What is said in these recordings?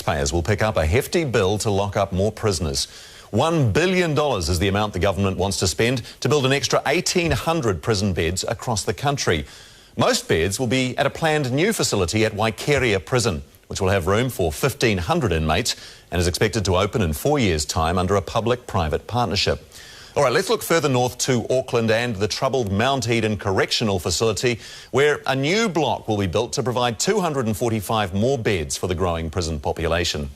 taxpayers will pick up a hefty bill to lock up more prisoners. $1 billion is the amount the government wants to spend to build an extra 1,800 prison beds across the country. Most beds will be at a planned new facility at Waikeria Prison, which will have room for 1,500 inmates and is expected to open in 4 years' time under a public-private partnership. All right, let's look further north to Auckland and the troubled Mount Eden Correctional Facility, where a new block will be built to provide 245 more beds for the growing prison population.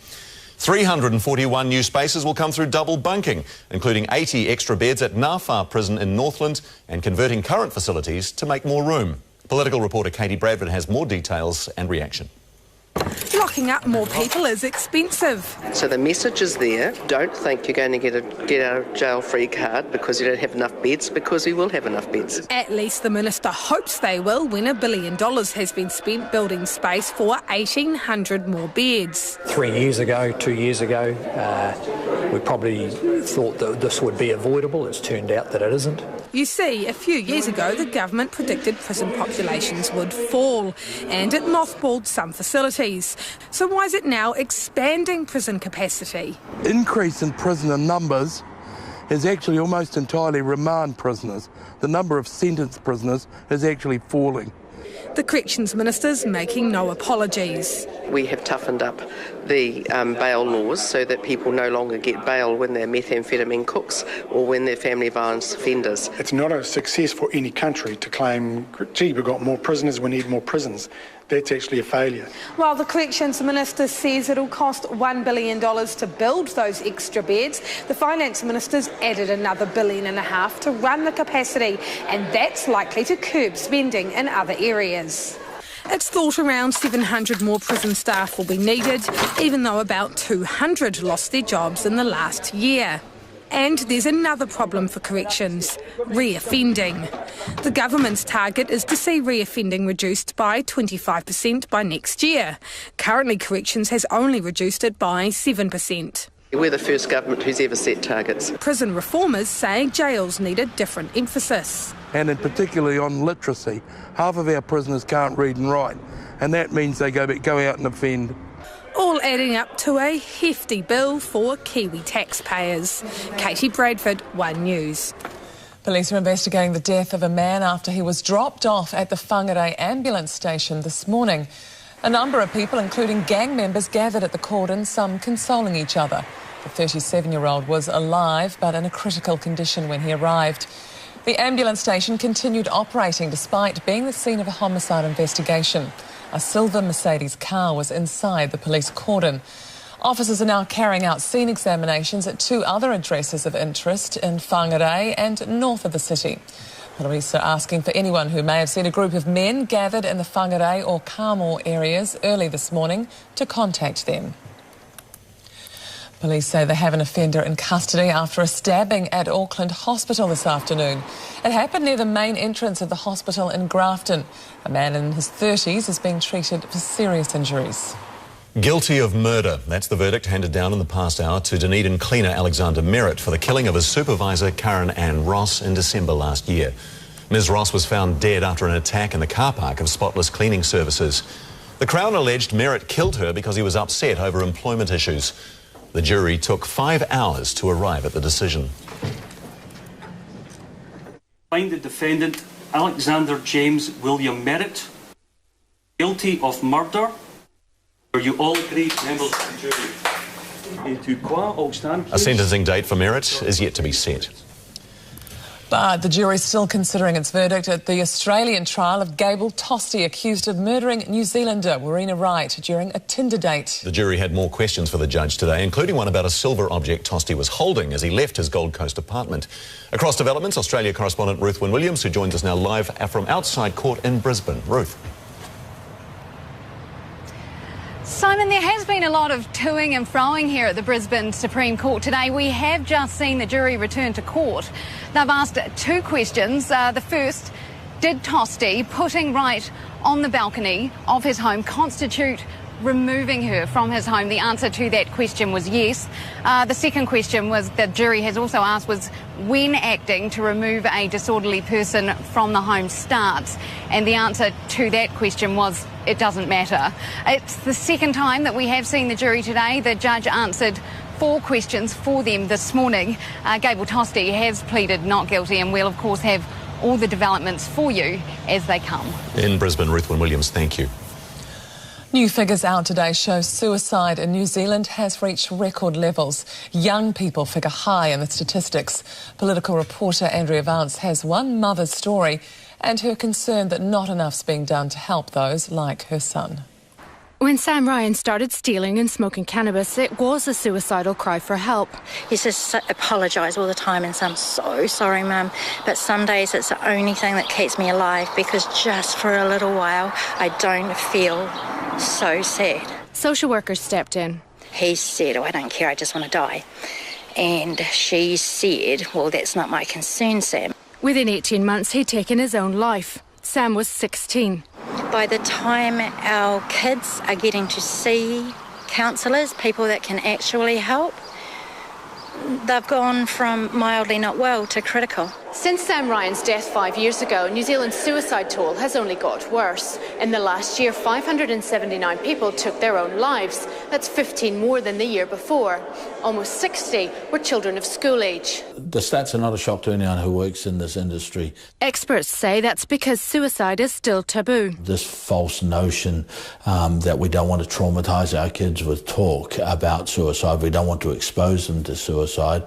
341 new spaces will come through double bunking, including 80 extra beds at Ngawha Prison in Northland and converting current facilities to make more room. Political reporter Katie Bradford has more details and reaction. Locking up more people is expensive. So the message is there, don't think you're going to get a jail-free card because you don't have enough beds, because we will have enough beds. At least the Minister hopes they will when $1 billion has been spent building space for 1,800 more beds. 3 years ago, 2 years ago, we probably thought that this would be avoidable. It's turned out that it isn't. You see, a few years ago the government predicted prison populations would fall and it mothballed some facilities. So why is it now expanding prison capacity? Increase in prisoner numbers is actually almost entirely remand prisoners. The number of sentenced prisoners is actually falling. The Corrections Minister's making no apologies. We have toughened up the bail laws so that people no longer get bail when they're methamphetamine cooks or when they're family violence offenders. It's not a success for any country to claim, gee, we've got more prisoners, we need more prisons. That's actually a failure. While the Corrections Minister says it'll cost $1 billion to build those extra beds, the Finance Minister's added another $1.5 billion to run the capacity, and that's likely to curb spending in other areas. It's thought around 700 more prison staff will be needed, even though about 200 lost their jobs in the last year. And there's another problem for corrections: reoffending. The government's target is to see reoffending reduced by 25% by next year. Currently, corrections has only reduced it by 7%. We're the first government who's ever set targets. Prison reformers say jails need a different emphasis. And in particularly on literacy. Half of our prisoners can't read and write, and that means they go out and offend. All adding up to a hefty bill for Kiwi taxpayers. Katie Bradford, One News. Police are investigating the death of a man after he was dropped off at the Whangarei ambulance station this morning. A number of people, including gang members, gathered at the cordon, some consoling each other. The 37-year-old was alive but in a critical condition when he arrived. The ambulance station continued operating despite being the scene of a homicide investigation. A silver Mercedes car was inside the police cordon. Officers are now carrying out scene examinations at 2 other addresses of interest in Whangarei and north of the city. Police are asking for anyone who may have seen a group of men gathered in the Whangarei or Carmore areas early this morning to contact them. Police say they have an offender in custody after a stabbing at Auckland Hospital this afternoon. It happened near the main entrance of the hospital in Grafton. A man in his 30s is being treated for serious injuries. Guilty of murder. That's the verdict handed down in the past hour to Dunedin cleaner Alexander Merritt for the killing of his supervisor Karen Ann Ross in December last year. Ms Ross was found dead after an attack in the car park of Spotless Cleaning Services. The Crown alleged Merritt killed her because he was upset over employment issues. The jury took 5 hours to arrive at the decision. Find the defendant, Alexander James William Merritt, guilty of murder. Are you all agreed, members of the jury? A sentencing date for Merritt is yet to be set. But the jury's still considering its verdict at the Australian trial of Gable Tostee, accused of murdering New Zealander Warina Wright during a Tinder date. The jury had more questions for the judge today, including one about a silver object Tostee was holding as he left his Gold Coast apartment. Across developments, Australia correspondent Ruth Wynne-Williams, who joins us now live from outside court in Brisbane. Ruth. Simon, there has been a lot of toing and froing here at the Brisbane Supreme Court today. We have just seen the jury return to court. They've asked 2 questions. The first, did Tostee putting Wright on the balcony of his home constitute removing her from his home? The answer to that question was yes. The second question was the jury has also asked was when acting to remove a disorderly person from the home starts. And the answer to that question was it doesn't matter. It's the second time that we have seen the jury today. The judge answered 4 questions for them this morning. Gable Tostee has pleaded not guilty, and we'll of course have all the developments for you as they come. In Brisbane, Ruthwin Williams, thank you. New figures out today show suicide in New Zealand has reached record levels. Young people figure high in the statistics. Political reporter Andrea Vance has one mother's story and her concern that not enough's being done to help those like her son. When Sam Ryan started stealing and smoking cannabis, it was a suicidal cry for help. He says apologise all the time and say, I'm so sorry, Mum, but some days it's the only thing that keeps me alive because just for a little while I don't feel so sad. Social workers stepped in. He said, I don't care, I just want to die. And she said, well, that's not my concern, Sam. Within 18 months, he'd taken his own life. Sam was 16. By the time our kids are getting to see counsellors, people that can actually help, they've gone from mildly not well to critical. Since Sam Ryan's death 5 years ago, New Zealand's suicide toll has only got worse. In the last year, 579 people took their own lives. That's 15 more than the year before. Almost 60 were children of school age. The stats are not a shock to anyone who works in this industry. Experts say that's because suicide is still taboo. This false notion that we don't want to traumatise our kids with talk about suicide, we don't want to expose them to suicide,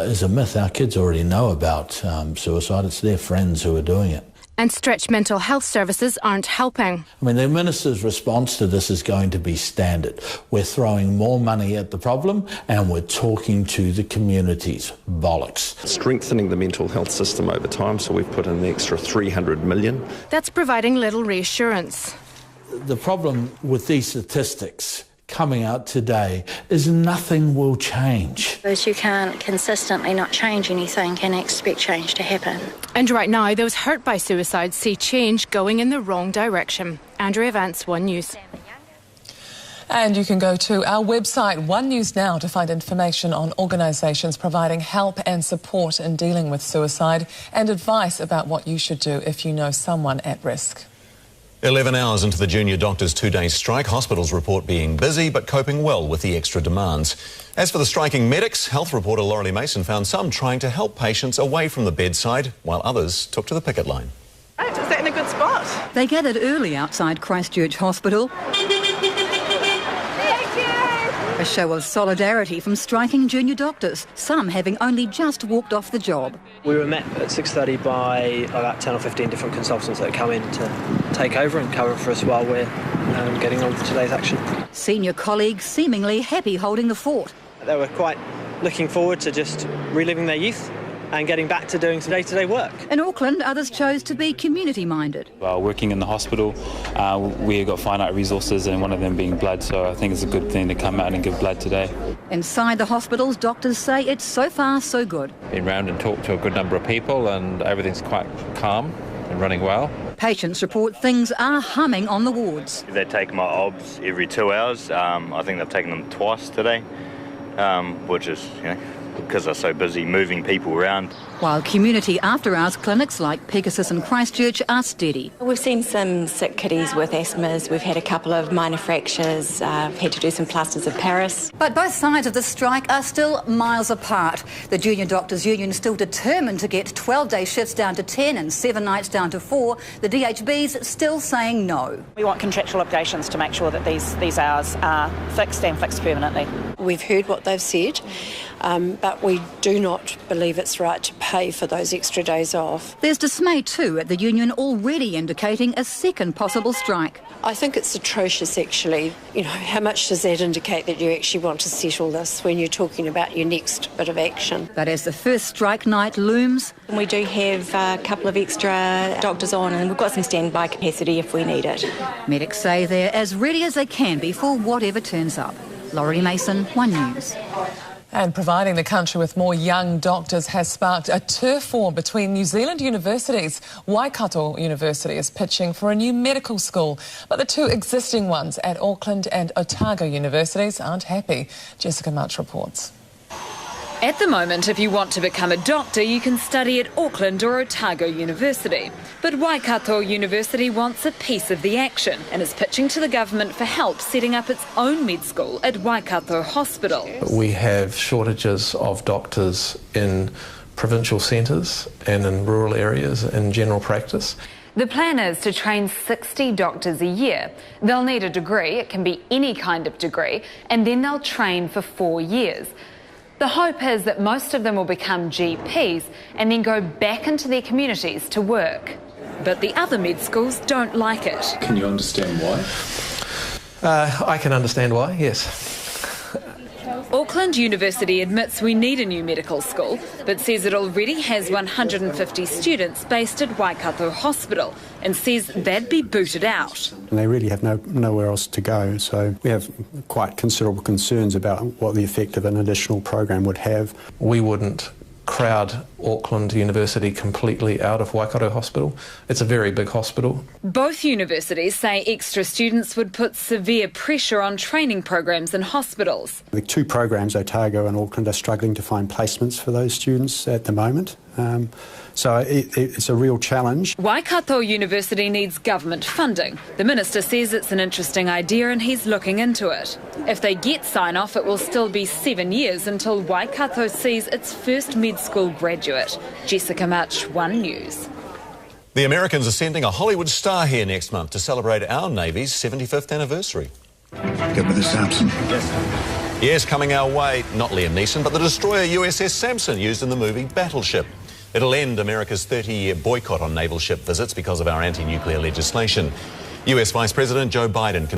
is a myth. Our kids already know about suicide. It's their friends who are doing it. And stretched mental health services aren't helping. I mean, the Minister's response to this is going to be standard. We're throwing more money at the problem and we're talking to the communities. Bollocks. Strengthening the mental health system over time, so we've put in an extra $300 million. That's providing little reassurance. The problem with these statistics coming out today is nothing will change. Because you can't consistently not change anything and expect change to happen. And right now, those hurt by suicide see change going in the wrong direction. Andrea Vance, One News. And you can go to our website, One News Now, to find information on organisations providing help and support in dealing with suicide and advice about what you should do if you know someone at risk. 11 hours into the junior doctors' 2-day strike, hospitals report being busy but coping well with the extra demands. As for the striking medics, health reporter Laurie Mason found some trying to help patients away from the bedside while others took to the picket line. Right, is that in a good spot? They gathered early outside Christchurch Hospital. A show of solidarity from striking junior doctors, some having only just walked off the job. We were met at 6:30 by about 10 or 15 different consultants that come in to take over and cover for us while we're getting on with today's action. Senior colleagues seemingly happy holding the fort. They were quite looking forward to just reliving their youth and getting back to doing some day-to-day work. In Auckland, others chose to be community-minded. Working in the hospital, we got finite resources and one of them being blood, so I think it's a good thing to come out and give blood today. Inside the hospitals, doctors say it's so far so good. Been round and talked to a good number of people and everything's quite calm and running well. Patients report things are humming on the wards. They take my obs every 2 hours. I think they've taken them twice today, which is, because they're so busy moving people around. While community after-hours clinics like Pegasus and Christchurch are steady. We've seen some sick kiddies with asthmas, we've had a couple of minor fractures, had to do some plasters of Paris. But both sides of the strike are still miles apart. The Junior Doctors Union is still determined to get 12-day shifts down to 10 and 7 nights down to 4. The DHB's still saying no. We want contractual obligations to make sure that these hours are fixed and fixed permanently. We've heard what they've said, but we do not believe it's right to pay for those extra days off. There's dismay too at the union already indicating a second possible strike. I think it's atrocious actually. How much does that indicate that you actually want to settle this when you're talking about your next bit of action? But as the first strike night looms... We do have a couple of extra doctors on and we've got some standby capacity if we need it. Medics say they're as ready as they can be for whatever turns up. Laurie Mason, One News. And providing the country with more young doctors has sparked a turf war between New Zealand universities. Waikato University is pitching for a new medical school, but the two existing ones at Auckland and Otago universities aren't happy. Jessica March reports. At the moment, if you want to become a doctor, you can study at Auckland or Otago University. But Waikato University wants a piece of the action and is pitching to the government for help setting up its own med school at Waikato Hospital. We have shortages of doctors in provincial centres and in rural areas in general practice. The plan is to train 60 doctors a year. They'll need a degree, it can be any kind of degree, and then they'll train for 4 years. The hope is that most of them will become GPs and then go back into their communities to work. But the other med schools don't like it. Can you understand why? I can understand why, yes. Auckland University admits we need a new medical school, but says it already has 150 students based at Waikato Hospital and says they'd be booted out. And they really have nowhere else to go, so we have quite considerable concerns about what the effect of an additional program would have. We wouldn't crowd Auckland University completely out of Waikato Hospital. It's a very big hospital. Both universities say extra students would put severe pressure on training programs in hospitals. The two programs, Otago and Auckland, are struggling to find placements for those students at the moment. So it's a real challenge. Waikato University needs government funding. The minister says it's an interesting idea and he's looking into it. If they get sign-off, it will still be 7 years until Waikato sees its first med school graduate. Jessica Much, One News. The Americans are sending a Hollywood star here next month to celebrate our Navy's 75th anniversary. Get with the Samson. Yes, coming our way, not Liam Neeson, but the destroyer USS Samson used in the movie Battleship. It'll end America's 30-year boycott on naval ship visits because of our anti-nuclear legislation. US Vice President Joe Biden